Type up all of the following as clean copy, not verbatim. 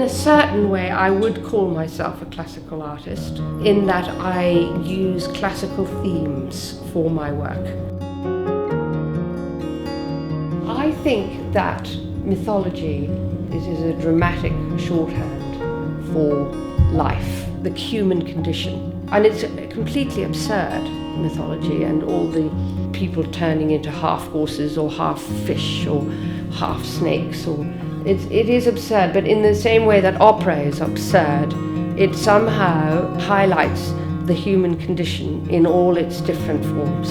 a certain way, I would call myself a classical artist, in that I use classical themes for my work. I think that mythology is a dramatic shorthand for life, the human condition. And it's completely absurd, mythology, and all the people turning into half horses or half fish or half snakes. It is absurd, but in the same way that opera is absurd, it somehow highlights the human condition in all its different forms.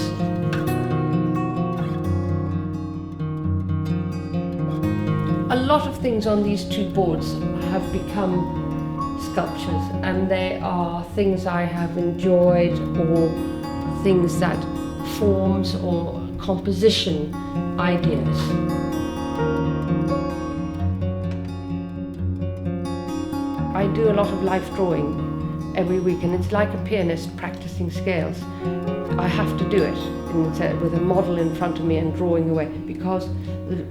A lot of things on these two boards have become sculptures, and they are things I have enjoyed, or things that forms or composition ideas. I do a lot of life drawing every week, and it's like a pianist practicing scales. I have to do it with a model in front of me and drawing away, because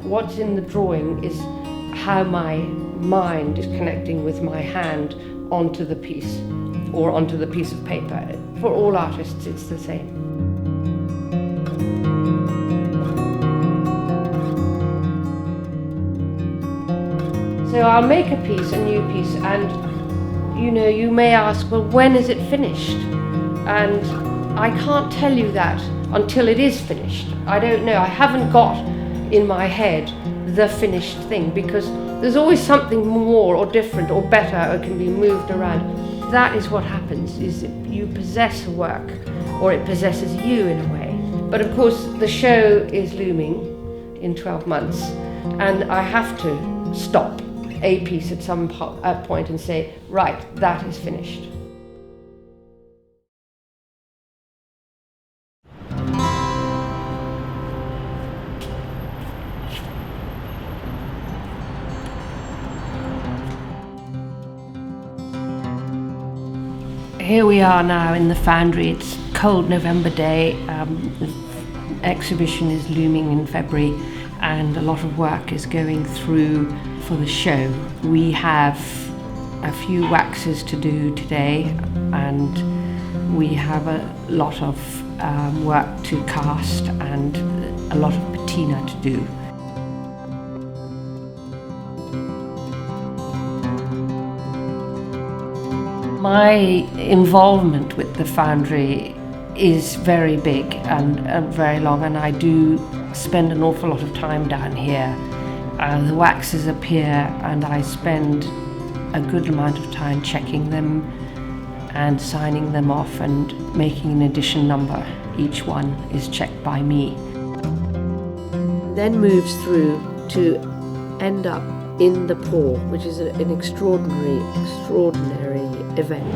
what's in the drawing is how my mind is connecting with my hand onto the piece, or onto the piece of paper. For all artists, it's the same. So I'll make a piece, a new piece, and you may ask, well, when is it finished? And I can't tell you that until it is finished. I don't know. I haven't got in my head the finished thing, because there's always something more or different or better or can be moved around. That is what happens, is you possess a work, or it possesses you in a way. But of course the show is looming in 12 months, and I have to stop a piece at some point and say, right, that is finished. Here we are now in the foundry. It's a cold November day. The exhibition is looming in February, and a lot of work is going through for the show. We have a few waxes to do today, and we have a lot of work to cast and a lot of patina to do. My involvement with the foundry is very big and very long, and I do spend an awful lot of time down here. The waxes appear, and I spend a good amount of time checking them and signing them off and making an edition number. Each one is checked by me. Then moves through to end up in the pour, which is an extraordinary event.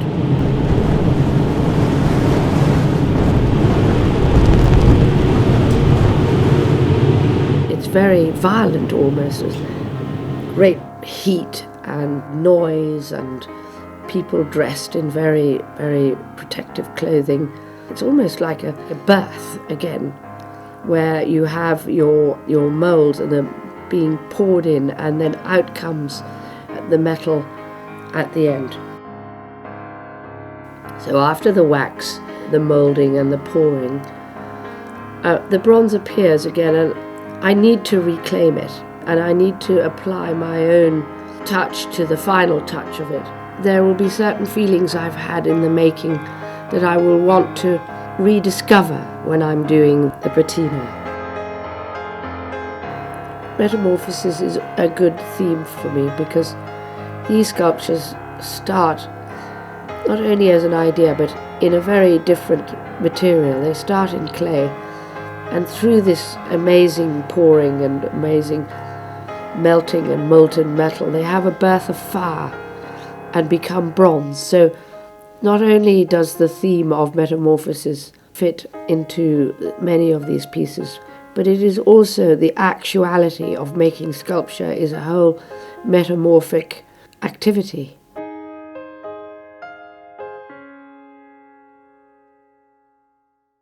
It's very violent almost. There's great heat and noise and people dressed in very, very protective clothing. It's almost like a birth again, where you have your moulds and they're being poured in, and then out comes the metal at the end. So after the wax, the moulding and the pouring, the bronze appears again, and I need to reclaim it, and I need to apply my own touch to the final touch of it. There will be certain feelings I've had in the making that I will want to rediscover when I'm doing the patina. Metamorphosis is a good theme for me, because these sculptures start not only as an idea but in a very different material. They start in clay, and through this amazing pouring and amazing melting and molten metal, they have a birth of fire and become bronze. So not only does the theme of metamorphosis fit into many of these pieces, but it is also the actuality of making sculpture is a whole metamorphic activity.